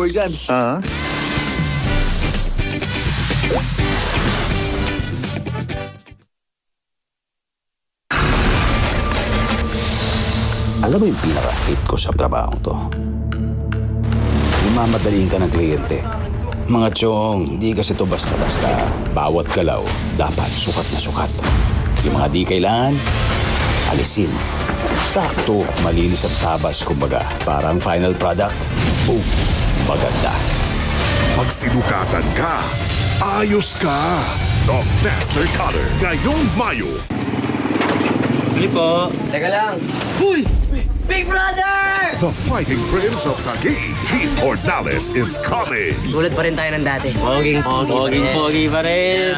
boy dyan. Alam mo yung pinaka-hate ko sa trabaho to? Mamadaliin ka ng kliyente. Mga chong, di kasi to basta-basta. Bawat galaw, dapat sukat na sukat. Yung mga di kailangan, alisin. Sakto at malinis at tabas, kumbaga. Parang final product, boom, maganda. Pag sinukatan ka, ayos ka. The Master Cutter, ngayong Mayo. Bili po. Teka lang. Uy! Big Brother! The fighting prince of Taguig, Heath Ordales, is coming. Tulad pa rin tayo ng dati. Poging-pogi Pa rin.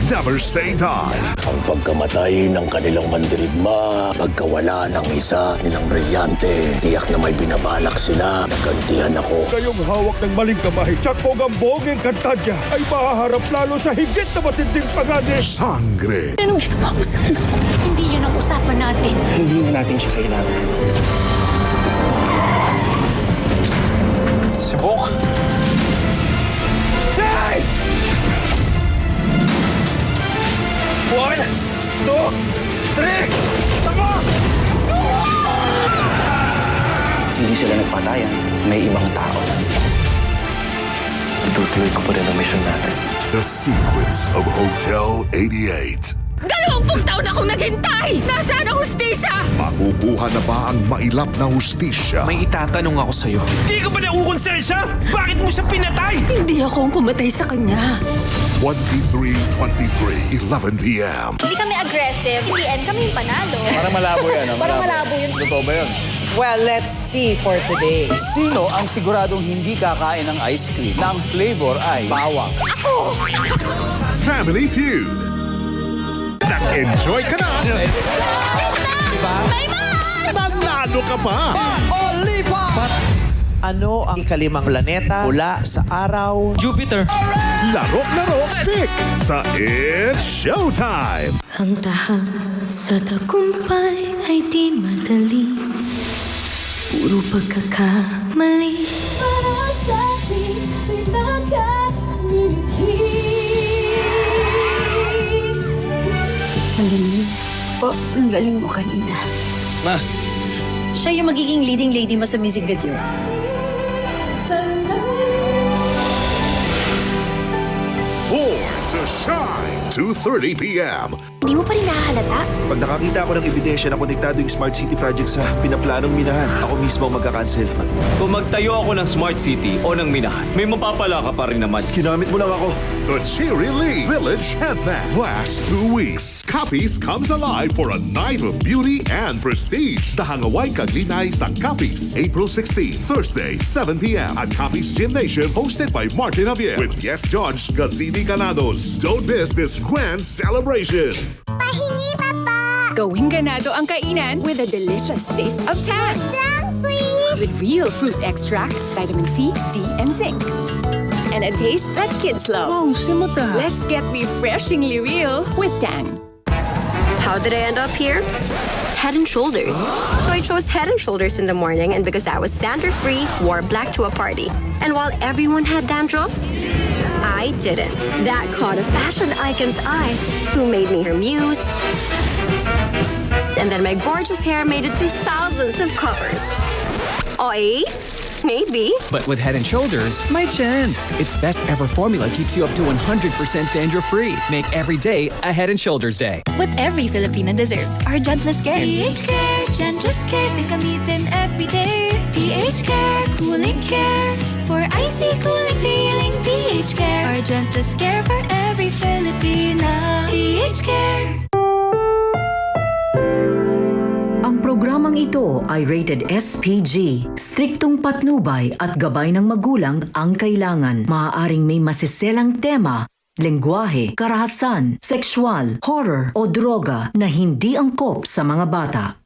Never say die. Ang pagkamatay ng kanilang mandirigma, pagkawala ng isa nilang brilyante, tiyak na may binabalak sila, nagantihan ako. Kayong hawak ng maling kamay, tsakog ang boging kantadya ay mahaharap lalo sa higit na matinding paganis. Sangre. Anong ginausan ako? Hindi yan ang usapan natin. Hindi na natin siya kailangan. Si Bok! Jay! 1, 2, 3, tama! Hindi sila nagpatayan. May ibang tao. Itutuloy ko pa rin ang mission natin. The Secrets of Hotel 88. 20 taon akong naghintay! Nasaan ang hustisya? Makukuha na ba ang mailap na hustisya? May itatanong ako sa'yo. Di ka ba naukonsensya? Bakit mo siya pinatay? Hindi ako ang pumatay sa kanya. 23:23, 11 p.m. Hindi kami aggressive. In the end, kami yung panalo. Parang malabo yan. Parang malabo yun. Totoo ba yun? Well, let's see for today. Sino ang siguradong hindi kakain ng ice cream na ang flavor ay bawang? Family Feud. Nag-enjoy ka na? Nanalo ka pa! Ano ang ikalimang planeta mula sa araw? Jupiter. Laro-laro, pick sa It's Showtime! Ang tahak sa tagumpay ay di madali. Puro pagkakamali. Para sa ating pinaka-miniti. Ang galing. Po, ang galing mo kanina. Ma, Siya yung magiging leading lady mo sa music video. Born to Shine, 2:30 p.m. Hindi mo pa rin nahahalata? Pag nakakita ako ng ebidensya na konektado yung Smart City Project sa pinaplanong minahan, ako mismo ang magka-cancel. kung magtayo ako ng Smart City o ng minahan, may mapapala ka pa rin naman. Ginamit mo lang ako. The Cherry Lee Village Headband lasts 2 weeks. Capiz comes alive for a night of beauty and prestige. The Hangaway Kaglinay sa Capiz, April 16, Thursday, 7 p.m. at Capiz Gymnasium, hosted by Martin Javier with guest judge Gazini Ganados. Don't miss this grand celebration. Pahingi, Papa! Gawing ganado ang kainan with a delicious taste of Tang. Tang, please! With real fruit extracts, vitamin C, D, and zinc. And a taste that kids love. Let's get refreshingly real with Tang. How did I end up here? Head and Shoulders. So I chose Head and Shoulders in the morning, and because I was dandruff-free, wore black to a party. And while everyone had dandruff, I didn't. That caught a fashion icon's eye, who made me her muse. And then my gorgeous hair made it to thousands of covers. Oi, maybe. But with Head & Shoulders, my chance. Its best ever formula keeps you up to 100% dandruff-free. Make every day a Head & Shoulders day. What every Filipina deserves. Our gentlest care. PH Care. Gentlest care. Say gamitin every day. PH Care. Cooling care. For icy cooling feeling. PH Care. Our gentlest care for every Filipina. PH Care. Ang programang ito ay rated SPG. Striktong patnubay at gabay ng magulang ang kailangan. Maaaring may masiselang tema, lengguwahe, karahasan, sexual, horror o droga na hindi angkop sa mga bata.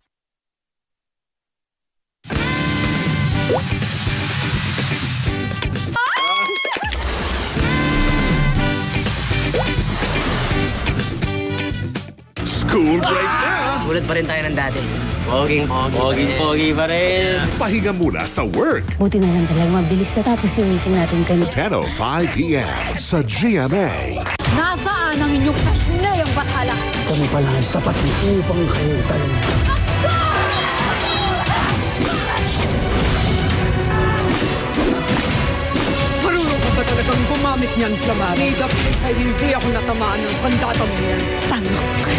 School break na! Ulit pa rin tayo ng dati. Poging-pogi pa rin. Pahinga muna sa work. Buti na lang talaga mabilis na tapos yung meeting natin kanina. 10:05 p.m. sa GMA. Nasaan ang inyong pasyunayang bathala? Kami pala ay sapat upang kayong tanong. Marunong ka ba talagang gumamit niyan, Flamar? Made up case ay hindi ako natamaan ng sandatang niyan. Tangak ka.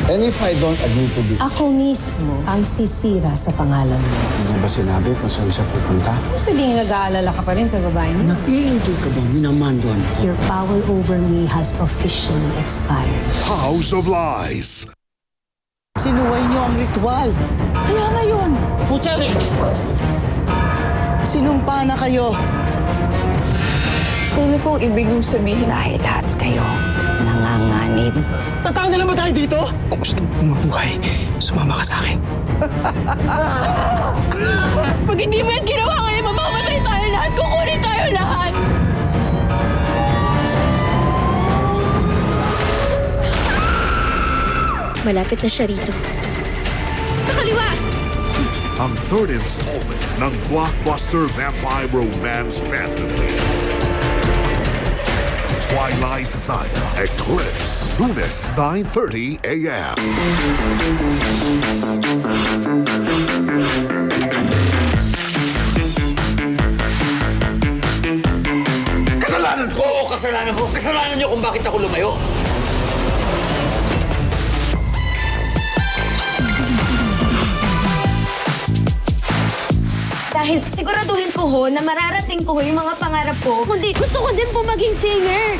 And if I don't agree to this, Ako mismo ang sisira sa pangalan mo. hindi ba sinabi kung saan siya pupunta? Sabihin nag-aalala ka pa rin sa babae mo. Nag-i-enjoy ka bang minamandoan ko? Your power over me has officially expired. House of Lies. Sinuway niyo ang ritual. Kaya ngayon, Putsari! sinumpa na kayo. Ano pong ibig mong sabihin? Dahil lahat kayo nanganganib. Tatang na naman tayo dito! Kung gusto mo mabuhay, sumama ka sa akin. Pag hindi mo yan ginawa ngayon, mamamatay tayo lahat. Kukunin tayo lahat. Malapit na siya rito. Sa kaliwa! Ang third installment ng blockbuster vampire romance fantasy. Twilight Saga Eclipse. Lunes, 9:30 a.m. Kasalanan ko! Oo, kasalanan ko! Kasalanan niyo kung bakit ako lumayo! Dahil siguraduhin ko ho na mararating ko ho yung mga pangarap ko. Kundi gusto ko din po maging singer.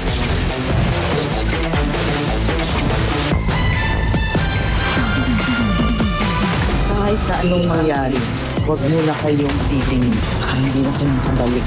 Kahit na anong mangyari, huwag muna kayong titingin. Saka hindi na kayo makabalik.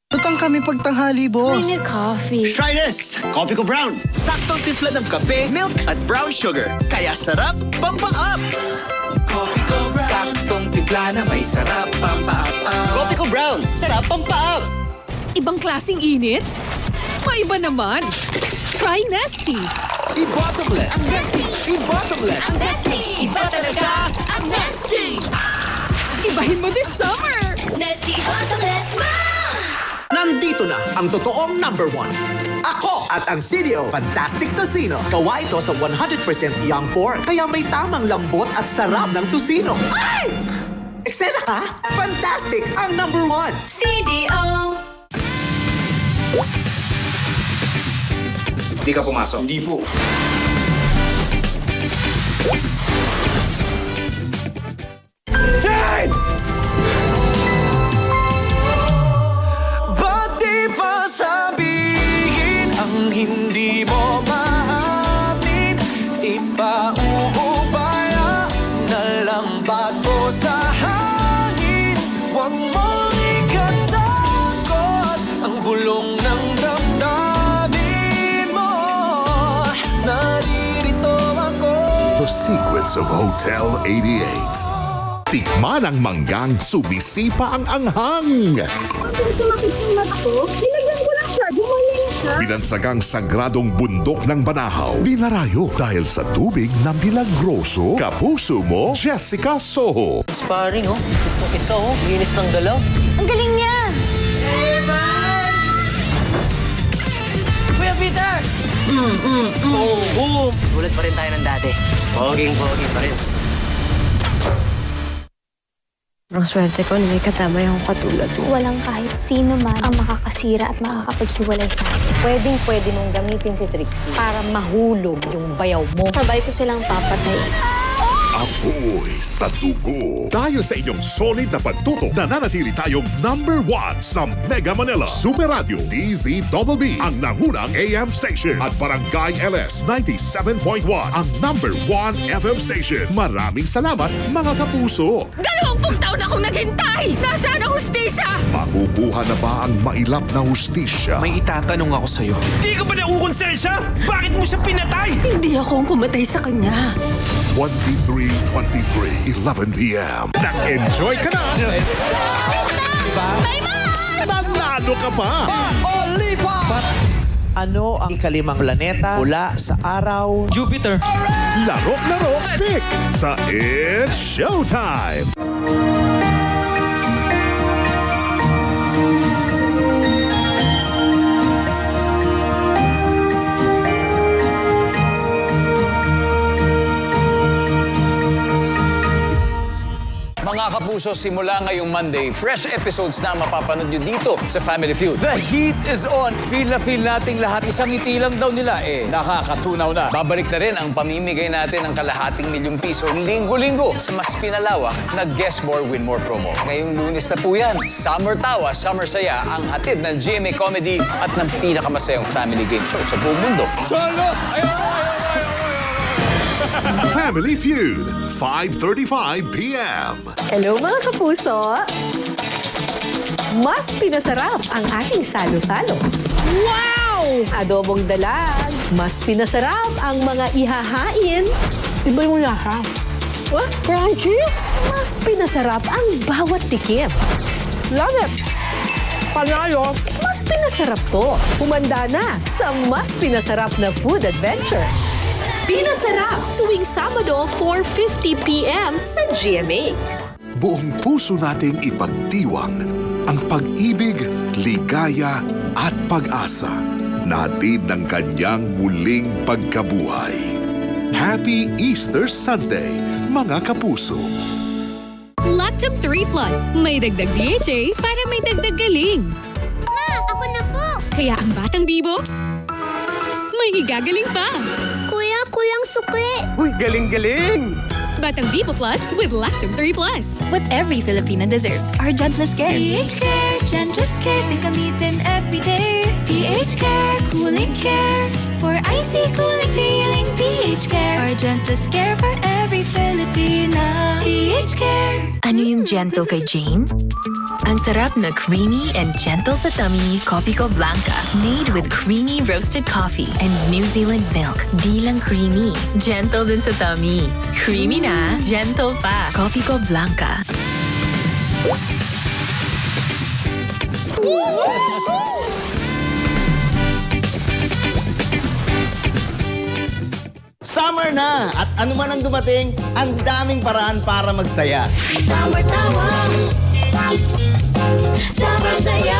Tutang kami pagtanghali, boss. Coffee. Try this! Coffee ko brown. Saktong timpla ng kape, milk, at brown sugar. Kaya sarap, pampa-up! Coffee ko brown. Saktong timpla na may sarap, pampa-up. Coffee ko brown. Sarap, pampa-up! Ibang klaseng init? Maiba naman. Try Nesty. I-bottomless. Ang Nesty! I-bottomless. Ang Nesty! Iba talaga ang Nesty! Ibahin mo this summer! Nesty Bottomless Nandito na ang totoong #1. Ako at ang CDO Fantastic Tocino. Gawa ito sa 100% young pork. Kaya may tamang lambot at sarap ng tocino. Ay! Eksena ka? Fantastic ang #1. CDO. Hindi ka pumasok. Hindi po. Jane! Ba't di pa sabihin ang hindi mo maamin? Ipaubaya na lang bago sa hangin. Huwag mong ikatakot ang bulong ng damdamin mo. Naririto ako. The Secrets of Hotel 88. Tikman ang manggang, sumisipa ang anghang. Sumakit yung mata ko, nilagyan ko lang siya, gumaling siya. Binansagang sagradong bundok ng Banahaw. Dinarayo dahil sa tubig na milagroso. Kapuso mo, Jessica Soho. Sparring, oh. Itong isa, oh. Linis ng galaw. Ang galing niya! Kuya Peter! Ulit pa rin tayo ng dati. Poging-pogi pa rin. Ang swerte ko na may katabay akong katulad mo. Walang kahit sino man ang makakasira at makakapaghiwalay sa akin. Pwedeng-pwede mong gamitin si Trixie para mahulog yung bayaw mo. Sabay ko silang papatay. Apoy sa dugo. Dahil sa inyong solid na pagtutok, nananatili tayong number 1 sa Mega Manila. Super Radio DZBB ang nangunang AM station at Barangay LS 97.1 ang number 1 FM station. Maraming salamat mga kapuso. 20 taon akong naghintay! Nasaan ang hustisya? Makukuha na ba ang mailap na hustisya? May itatanong ako sa'yo. Di ka ba naukonsensya? Bakit mo siya pinatay? Hindi ako ang pumatay sa kanya. 23:23, 11 p.m. Nag-enjoy ka na? Nanalo ka pa! Olipa! Ano ang ikalimang planeta mula sa araw? Jupiter. Laro-laro, Vic! Sa It's Showtime! Mga kapuso, simula ngayong Monday, fresh episodes na mapapanood nyo dito sa Family Feud. The heat is on. Feel na feel nating lahat. Isang ngiti lang daw nila, nakakatunaw na. Babalik na rin ang pamimigay natin ng ₱100,000 linggo-linggo sa mas pinalawak na Guess More, Win More promo. Ngayong Lunes na po yan, Summer Tawa, Summer Saya, ang hatid ng GMA Comedy at ng pinakamasayang family game show sa buong mundo. Solo! Family Feud, 5:35 p.m. Hello mga kapuso! Mas pinasarap ang aking salo-salo. Wow! Adobong dalag. Mas pinasarap ang mga ihahain. Iba yung lahat. What? Crunchy? Mas pinasarap ang bawat tikim. Love it! Panalo! Mas pinasarap to. Humanda na sa mas pinasarap na food adventure. Pinasarap tuwing Sabado 4:50 p.m. sa GMA. Buong puso nating ipagdiwang ang pag-ibig, ligaya at pag-asa na hatid ng kanyang muling pagkabuhay. Happy Easter Sunday, mga kapuso! Lactum 3 Plus. May dagdag DHA para may dagdag galing. Ma, ako na po! Kaya ang batang bibo, may igagaling pa. Kuya, kulang sukli! Uy, galing-galing! Batang Bibo Plus with Lactum 3 Plus. What every Filipina deserves. Our gentlest care. PH Care, gentlest care. Say gamitin everyday. PH Care, cooling care. For icy cooling feeling. PH Care. Our gentlest care for every Filipina. PH Care. Ano yung gentle kay Jane? Ang sarap na creamy and gentle sa tummy, Copico Blanca. Made with creamy roasted coffee and New Zealand milk. Di lang creamy, gentle din sa tummy. Creamy na, gentle pa. Copico Blanca. Summer na! At ano man ang dumating, ang daming paraan para magsaya. Summer tawa. Summer saya.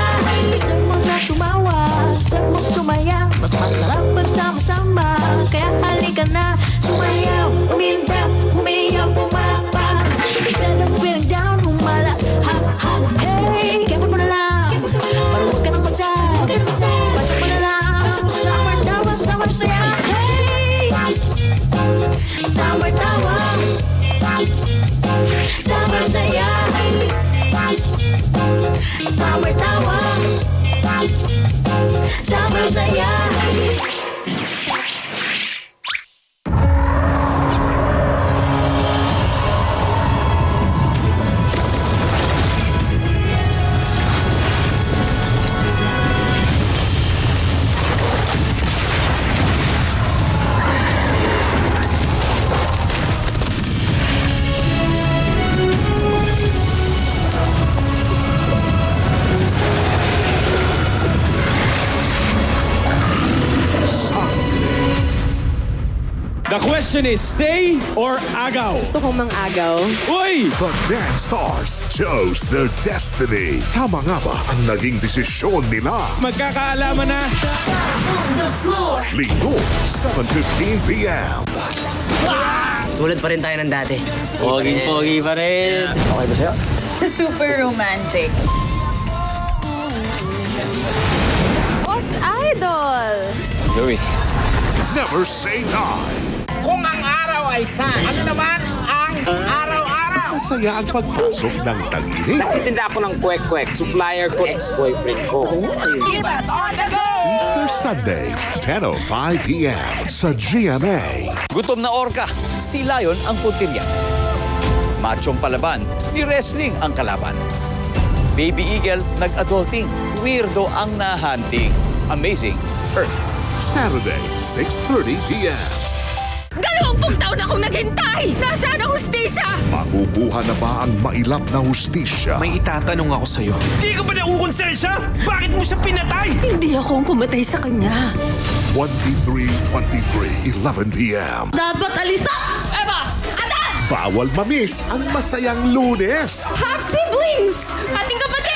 Gusto mo na tumawa. Gusto mo sumaya. Mas masarap magsama-sama. Kaya halika na. Sumayaw, umiimbap, umiiyaw, pumapa. Instead of feeling down, humala. Ha, ha, hey. Kepot mo na lang. Para huwag ka nang pasal. Pachok mo na lang. Summer tawa, summer saya. Hey! Summer tawa. Summer saya. Summer tawa. Summer saya. The question is, stay or agaw? Gusto kong mang-agaw. Uy! The Dance Stars chose their destiny. Tama nga ba ang naging desisyon nila? Magkakaalaman na. Linggo, 7:15 p.m. Tulad pa rin tayo ng dati. Pogi pa rin. Okay ba sa'yo? Super romantic. Boss Idol! Zoe. Never say die. Kung ang araw ay sa, ano naman ang Araw-araw! Masaya ang pagpasok ng tag-init. Nagtitinda ako ng kwek-kwek. Supplier ko, ex-boyfriend ko. Ibas on the go! Easter Sunday, 10:05 p.m. sa GMA. Gutom na orka, si Lion ang puntirya. Machong palaban, ni wrestling ang kalaban. Baby Eagle nag-adulting, weirdo ang nahunting. Amazing Earth. Saturday, 6:30 p.m. 20 taon akong naghintay! Nasaan ang hustisya? Makukuha na ba ang mailap na hustisya? May itatanong ako sa'yo. Di ka ba naukonsensya? Bakit mo siya pinatay? Hindi ako ang pumatay sa kanya. 23:23, 11 p.m. Dapat alisa! Eva! Adan! Bawal mamiss ang masayang Lunes. Half siblings! Ating kapatid!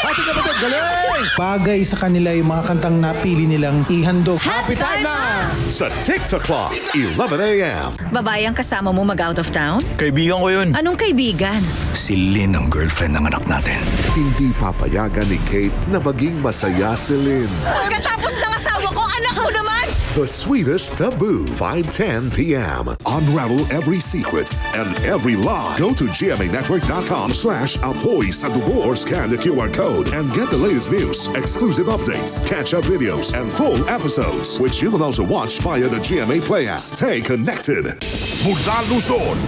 Bagay sa kanila yung mga kantang napili nilang ihandog. Happy time na! Sa TikTok Clock, 11 a.m. Babae ang kasama mo mag-out of town? Kaibigan ko yun. Anong kaibigan? Si Lynn ang girlfriend ng anak natin. Hindi papayagan ni Kate na maging masaya si Lynn. Pagkatapos ng asawa ko, anak ko naman! The Sweetest Taboo, 5:10 p.m. Unravel every secret and every lie. Go to gmanetwork.com/apoy sa dugo or scan the QR code and get the latest news, exclusive updates, catch-up videos, and full episodes, which you can also watch via the GMA Play app. Stay connected. Mula Luzon,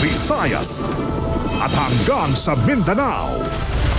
Visayas, at hanggang sa Mindanao.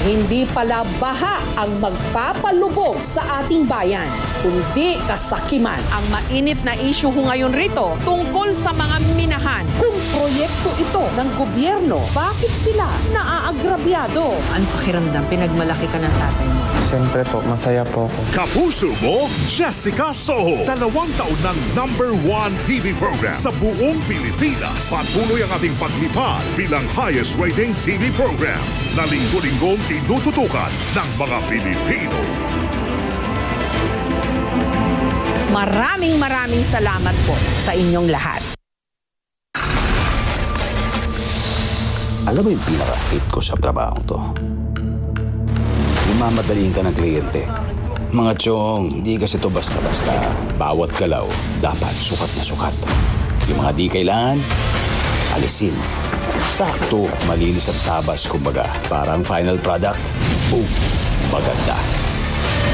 Hindi pala baha ang magpapalubog sa ating bayan, kundi kasakiman. Ang mainit na issue ngayon rito tungkol sa mga minahan. Kung proyekto ito ng gobyerno, bakit sila naaagrabyado? Ano pakiramdam? Pinagmalaki ka ng tatay mo. Siyempre po, masaya po ako. Kapuso mo, Jessica Soho. 2 taon ng #1 TV program sa buong Pilipinas. Patuloy ang ating paglipad bilang highest rating TV program na linggo-linggong tinututukan ng mga Pilipino. Maraming salamat po sa inyong lahat. Alam mo yung pinaka-hate ko sa trabaho to? Mamadaliin ka ng kliyente. Mga chong, di kasi to basta-basta. Bawat galaw, dapat sukat na sukat. Yung mga di kailangan, alisin. Sakto, malinis at tabas, kumbaga. Parang final product, boom, maganda.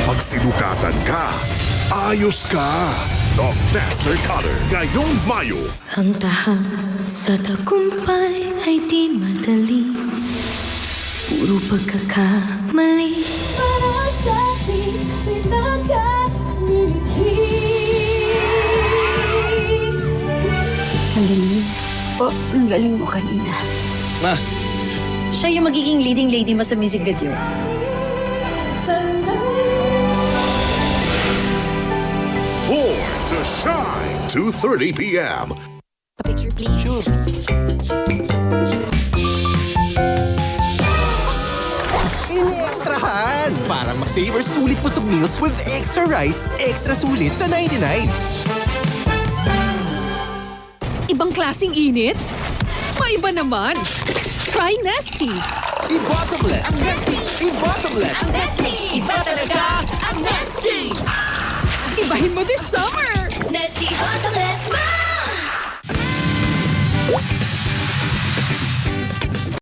Pag sinukatan ka, ayos ka. Dog Master Cutter, ngayong Mayo. Ang tahak sa tagumpay ay di madali. Puro pagkakamali. Para sa ating pinagkamiti. Ang galing. Po, ang galing mo kanina. Ma. Siya yung magiging leading lady mo sa music video. Born to Shine, 2:30 p.m. Picture, please. Sure. Ini-extrahan! Parang mag-savor sulit busog meals with extra rice, extra sulit sa 99. Ibang klaseng init? Maiba naman. Try Nesty. I-bottomless! I-bottomless! Iba talaga ang Nesty! Ibahin mo this summer! Nesty Bottom